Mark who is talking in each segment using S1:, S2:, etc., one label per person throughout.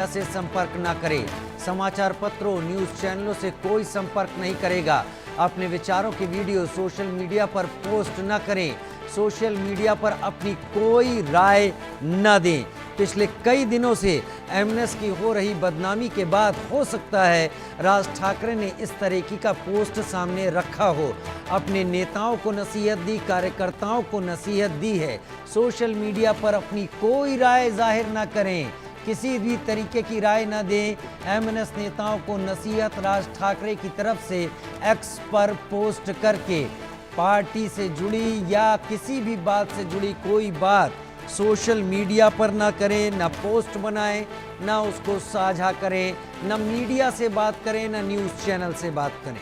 S1: से संपर्क न करें। समाचार पत्रों, न्यूज चैनलों से कोई संपर्क नहीं करेगा। अपने विचारों की वीडियो सोशल मीडिया पर पोस्ट न करें। सोशल मीडिया पर अपनी कोई राय न दें। पिछले कई दिनों से एमएनएस की हो रही बदनामी के बाद हो सकता है राज ठाकरे ने इस तरीके का पोस्ट सामने रखा हो। अपने नेताओं को नसीहत दी, कार्यकर्ताओं को नसीहत दी है। सोशल मीडिया पर अपनी कोई राय जाहिर न करें, किसी भी तरीके की राय न दें। एमएनएस नेताओं को नसीहत राज ठाकरे की तरफ से एक्स पर पोस्ट करके पार्टी से जुड़ी या किसी भी बात से जुड़ी कोई बात सोशल मीडिया पर ना करें, ना पोस्ट बनाएं, ना उसको साझा करें, ना मीडिया से बात करें, ना न्यूज़ चैनल से बात करें।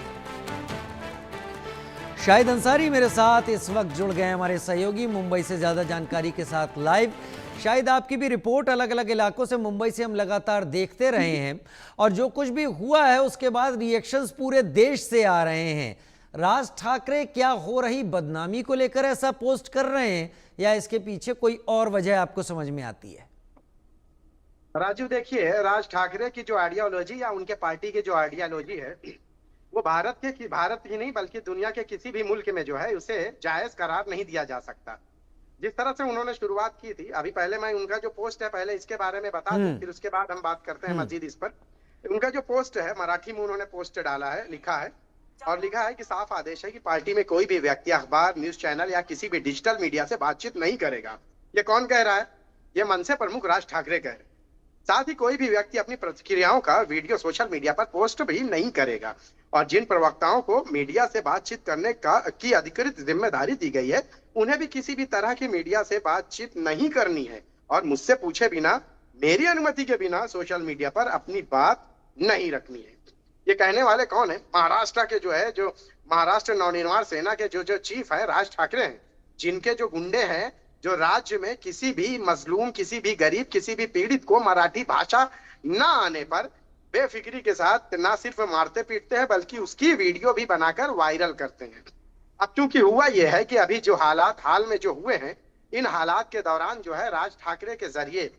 S1: शाहिद अंसारी मेरे साथ इस वक्त जुड़ गए हमारे सहयोगी मुंबई से ज़्यादा जानकारी के साथ लाइव। शायद आपकी भी रिपोर्ट अलग अलग इलाकों से मुंबई से हम लगातार देखते रहे हैं और जो कुछ भी हुआ है उसके बाद रिएक्शंस पूरे देश से आ रहे हैं। राज ठाकरे क्या हो रही बदनामी को लेकर ऐसा पोस्ट कर रहे हैं या इसके पीछे कोई और वजह आपको समझ में आती है?
S2: राजू देखिए, राज ठाकरे की जो आइडियोलॉजी या उनके पार्टी की जो आइडियोलॉजी है वो भारत ही नहीं बल्कि दुनिया के किसी भी मुल्क में जो है उसे जायज करार नहीं दिया जा सकता। जिस तरह से उन्होंने शुरुआत की थी, अभी पहले मैं उनका जो पोस्ट है पहले इसके बारे में बता दूं, फिर उसके बाद हम बात करते हैं मजीद इस पर। उनका जो पोस्ट है मराठी में उन्होंने पोस्ट डाला है, लिखा है और लिखा है कि साफ आदेश है कि पार्टी में कोई भी व्यक्ति अखबार, न्यूज चैनल या किसी भी डिजिटल मीडिया से बातचीत नहीं करेगा। ये कौन कह रहा है? ये मनसे प्रमुख राज ठाकरे कह रहे हैं। साथ ही कोई भी व्यक्ति अपनी प्रतिक्रियाओं का वीडियो सोशल मीडिया पर पोस्ट भी नहीं करेगा और जिन प्रवक्ताओं को मीडिया से बातचीत करने की अधिकृत जिम्मेदारी दी गई है उन्हें भी किसी भी तरह की मीडिया से बातचीत नहीं करनी है और मुझसे पूछे बिना, मेरी अनुमति के बिना सोशल मीडिया पर अपनी बात नहीं रखनी है। ये कहने वाले कौन है? महाराष्ट्र के जो महाराष्ट्र नवनिर्माण सेना के जो चीफ है राज ठाकरे हैं, जिनके जो गुंडे हैं जो राज्य में किसी भी मजलूम, किसी भी गरीब, किसी भी पीड़ित को मराठी भाषा न आने पर बेफिक्री के साथ न सिर्फ मारते पीटते हैं बल्कि उसकी वीडियो भी बनाकर वायरल करते हैं। अब क्योंकि हुआ यह है कि अभी जो हालात हाल में जो हुए हैं, इन हालात के दौरान जो है राज ठाकरे के जरिए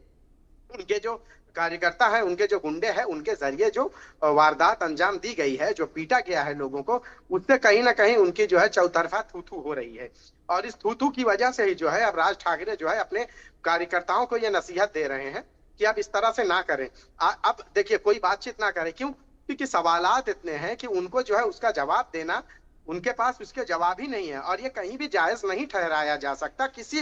S2: उनके जो कार्यकर्ता है, उनके जो गुंडे हैं, उनके जरिए जो वारदात अंजाम दी गई है, जो पीटा गया है लोगों को, उससे कहीं ना कहीं उनकी जो है चौतरफा थू हो रही है और इस थू की वजह से ही जो है अब राज ठाकरे जो है अपने कार्यकर्ताओं को ये नसीहत दे रहे हैं कि अब इस तरह से ना करें। अब देखिए, कोई बातचीत ना करें। क्यों? क्योंकि सवालात इतने हैं कि उनको जो है उसका जवाब देना, उनके पास उसके जवाब ही नहीं है और ये कहीं भी जायज नहीं ठहराया जा सकता। किसी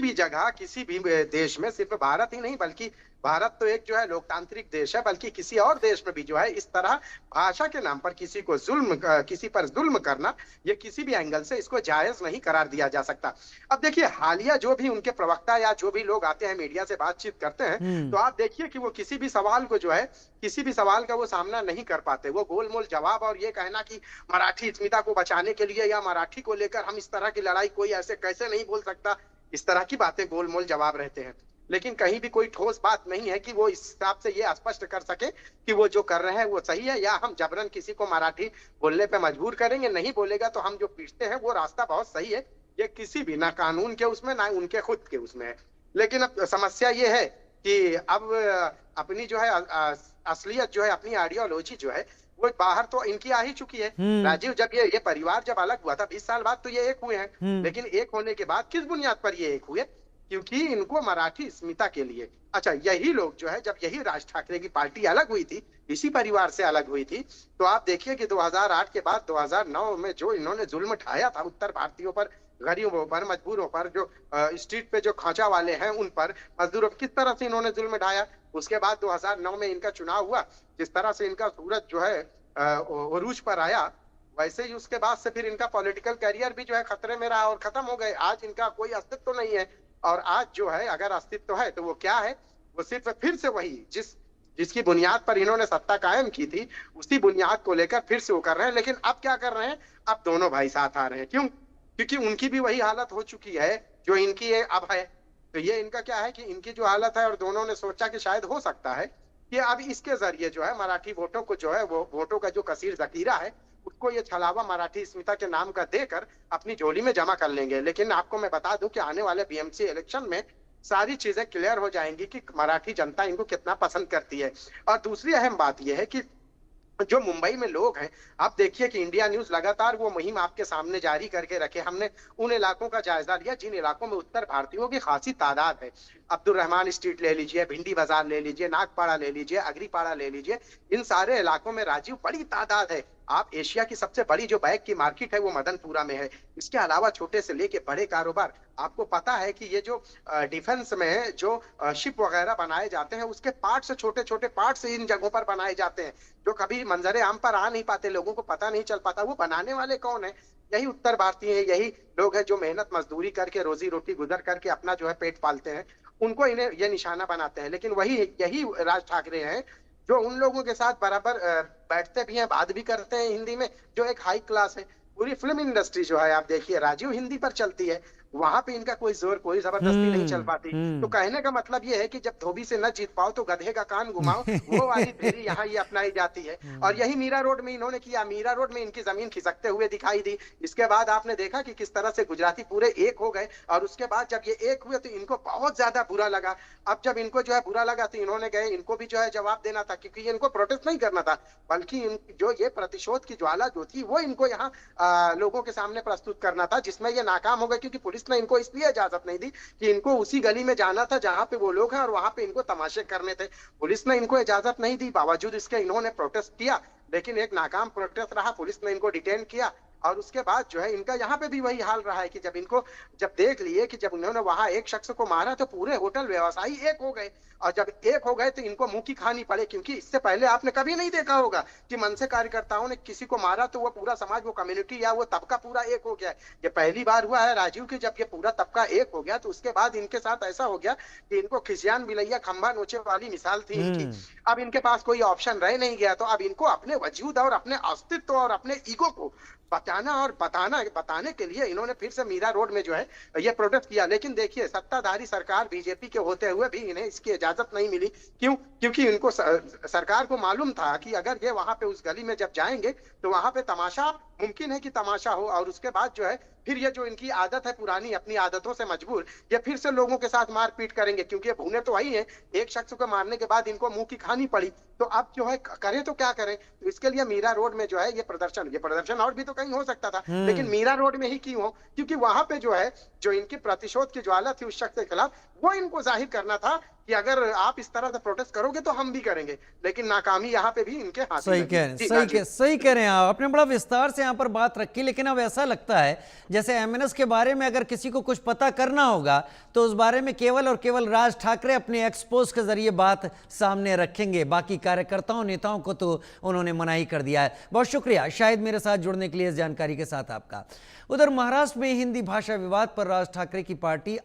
S2: भी जगह, किसी भी देश में, सिर्फ भारत ही नहीं बल्कि भारत तो एक जो है लोकतांत्रिक देश है, बल्कि किसी और देश में भी जो है इस तरह भाषा के नाम पर किसी पर जुल्म करना, ये किसी भी एंगल से इसको जायज नहीं करार दिया जा सकता। अब देखिए, हालिया जो भी उनके प्रवक्ता या जो भी लोग आते हैं मीडिया से बातचीत करते हैं, तो आप देखिए कि वो किसी भी सवाल को जो है, किसी भी सवाल का वो सामना नहीं कर पाते। वो गोलमोल जवाब और ये कहना कि मराठी अस्मिता को बचाने के लिए या मराठी को लेकर हम इस तरह की लड़ाई कोई ऐसे कैसे नहीं बोल सकता, इस तरह की बातें गोलमोल जवाब रहते हैं। लेकिन कहीं भी कोई ठोस बात नहीं है कि वो इस हिसाब से ये स्पष्ट कर सके कि वो जो कर रहे हैं वो सही है या हम जबरन किसी को मराठी बोलने पे मजबूर करेंगे। नहीं बोलेगा तो हम जो पीटते हैं वो रास्ता बहुत सही है। ये किसी भी, ना कानून के उसमें ना उनके खुद के उसमें है। लेकिन अब समस्या ये है कि अब अपनी जो है असलियत जो है, अपनी आइडियोलॉजी जो है वो बाहर तो इनकी आ ही चुकी है। राजीव, जब ये परिवार जब अलग हुआ था 20 साल बाद, तो ये एक हुए हैं। लेकिन एक होने के बाद किस बुनियाद पर ये एक हुए? क्योंकि इनको मराठी अस्मिता के लिए, अच्छा, यही लोग जो है, जब यही राज ठाकरे की पार्टी अलग हुई थी, इसी परिवार से अलग हुई थी, तो आप देखिए कि 2008 के बाद 2009 में जो इन्होंने जुल्म ढाया था उत्तर भारतीयों पर, गरीबों पर, मजबूरों पर, जो स्ट्रीट पे जो खांचा वाले हैं उन पर, मजदूरों पर, किस तरह से इन्होंने जुल्म ढाया। उसके बाद 2009 में इनका चुनाव हुआ, जिस तरह से इनका सूरज जो है उरूज पर आया, वैसे ही उसके बाद से फिर इनका पॉलिटिकल करियर भी जो है खतरे में रहा और खत्म हो गए। आज इनका कोई अस्तित्व नहीं है और आज जो है अगर अस्तित्व है तो वो क्या है? वो सिर्फ फिर से वही जिसकी बुनियाद पर इन्होंने सत्ता कायम की थी, उसी बुनियाद को लेकर फिर से वो कर रहे हैं। लेकिन अब क्या कर रहे हैं? अब दोनों भाई साथ आ रहे हैं। क्यों? क्योंकि उनकी भी वही हालत हो चुकी है जो इनकी अब है। तो ये इनका क्या है कि इनकी जो हालत है, और दोनों ने सोचा कि शायद हो सकता है कि अब इसके जरिए जो है मराठी वोटों को जो है, वो वोटों का जो कसीर जखीरा है उसको ये छलावा मराठी अस्मिता के नाम का देकर अपनी झोली में जमा कर लेंगे। लेकिन आपको मैं बता दूं कि आने वाले बीएमसी इलेक्शन में सारी चीजें क्लियर हो जाएंगी कि मराठी जनता इनको कितना पसंद करती है। और दूसरी अहम बात यह है कि जो मुंबई में लोग हैं, आप देखिए कि इंडिया न्यूज लगातार वो मुहिम आपके सामने जारी करके रखे। हमने उन इलाकों का जायजा लिया जिन इलाकों में उत्तर भारतीयों की खासी तादाद है। अब्दुल रहमान स्ट्रीट ले लीजिए, भिंडी बाजार ले लीजिए, नागपाड़ा ले लीजिए, अग्रीपाड़ा ले लीजिए, इन सारे इलाकों में राजीव बड़ी तादाद है। आप एशिया की सबसे बड़ी जो बैग की मार्केट है वो मदनपुरा में है। इसके अलावा छोटे से लेके बड़े कारोबार, आपको पता है कि ये जो डिफेंस में जो शिप वगैरह बनाए जाते हैं उसके पार्ट से, छोटे छोटे पार्ट से इन जगहों पर बनाए जाते हैं, जो कभी मंजरे आम पर आ नहीं पाते, लोगों को पता नहीं चल पाता। वो बनाने वाले कौन है? यही उत्तर भारतीय है, यही लोग हैं जो मेहनत मजदूरी करके रोजी रोटी गुजर करके अपना जो है पेट पालते हैं। उनको इन्हें ये निशाना बनाते हैं। लेकिन वही यही राज ठाकरे हैं जो उन लोगों के साथ बराबर बैठते भी हैं, बात भी करते हैं हिंदी में, जो एक हाई क्लास है। पूरी फिल्म इंडस्ट्री जो है, आप देखिए, राजीव हिंदी पर चलती है, वहां पे इनका कोई जोर, कोई जबरदस्ती नहीं चल पाती। तो कहने का मतलब ये है कि जब धोबी से न जीत पाओ तो गधे का कान घुमाओ, वो वाली थ्योरी यहाँ ये अपनाई जाती है। और यही मीरा रोड में इन्होंने किया। मीरा रोड में इनकी जमीन खिसकते हुए दिखाई दी। इसके बाद आपने देखा कि किस तरह से गुजराती पूरे एक हो गए, और उसके बाद जब ये एक हुए तो इनको बहुत ज्यादा बुरा लगा। अब जब इनको जो है बुरा लगा तो इन्होंने गए, इनको भी जो है जवाब देना था, क्योंकि इनको प्रोटेस्ट नहीं करना था, बल्कि जो ये प्रतिशोध की ज्वाला जो थी वो इनको यहाँ लोगों के सामने प्रस्तुत करना था, जिसमें ये नाकाम हो गए, क्योंकि पुलिस ने इनको इसलिए इजाजत नहीं दी कि इनको उसी गली में जाना था जहां पे वो लोग हैं और वहां पे इनको तमाशे करने थे। पुलिस ने इनको इजाजत नहीं दी, बावजूद इसके इन्होंने प्रोटेस्ट किया, लेकिन एक नाकाम प्रोटेस्ट रहा। पुलिस ने इनको डिटेन किया, और उसके बाद जो है इनका यहाँ पे भी वही हाल रहा है कि जब देख लिए कि जब उन्होंने वहां एक शख्स को मारा तो पूरे होटल व्यवसायी एक हो गए, और जब एक हो गए तो इनको मुंह की खानी पड़े, क्योंकि इससे पहले आपने कभी नहीं देखा होगा कि मनसे कार्यकर्ताओं ने किसी को मारा तो वो पूरा समाज, वो कम्युनिटी या वो तबका पूरा एक हो गया। ये पहली बार हुआ है राजीव की जब ये पूरा तबका एक हो गया। तो उसके बाद इनके साथ ऐसा हो गया कि इनको खिसियान बिलैया खंबा नोचे वाली मिसाल थी इनकी। अब इनके पास कोई ऑप्शन रह नहीं गया, तो अब इनको अपने वजूद और अपने अस्तित्व और अपने ईगो को बचाना और बताने के लिए इन्होंने फिर से मीरा रोड में जो है ये प्रोटेस्ट किया। लेकिन देखिए, सत्ताधारी सरकार बीजेपी के होते हुए भी इन्हें इसकी इजाजत नहीं मिली। क्यों? क्योंकि इनको सरकार को मालूम था कि अगर ये वहां पे उस गली में जब जाएंगे तो वहां पे तमाशा, मुमकिन है कि तमाशा हो, और उसके बाद जो है फिर ये जो इनकी आदत है पुरानी, अपनी आदतों से मजबूर, ये फिर से लोगों के साथ मारपीट करेंगे, क्योंकि ये भूने तो वही है। एक शख्स को मारने के बाद इनको मुंह की खानी पड़ी, तो अब जो है करें तो क्या करें? तो इसके लिए मीरा रोड में जो है ये प्रदर्शन और भी तो कहीं हो सकता था, लेकिन मीरा रोड में ही क्यों हो? क्योंकि वहां पे जो है जो इनकी प्रतिशोध की ज्वाला थी उस शख्स के खिलाफ, वो इनको जाहिर करना था कि अगर आप इस तरह से प्रोटेस्ट करोगे तो हम भी करेंगे। लेकिन नाकामी यहाँ पे भी इनके हाथ
S1: सही कह रहे हैं, सही कह रहे हैं आप। आपने बड़ा विस्तार से यहाँ पर बात रखी, लेकिन अब ऐसा लगता है जैसे एमएनएस के बारे में अगर किसी को कुछ पता करना होगा तो उस बारे में केवल और केवल राज ठाकरे अपने एक्सपोज के जरिए बात सामने रखेंगे। बाकी कार्यकर्ताओं, नेताओं को तो उन्होंने मना ही कर दिया है। बहुत शुक्रिया शायद मेरे साथ जुड़ने के लिए, इस जानकारी के साथ आपका। उधर महाराष्ट्र में हिंदी भाषा विवाद पर राज ठाकरे की पार्टी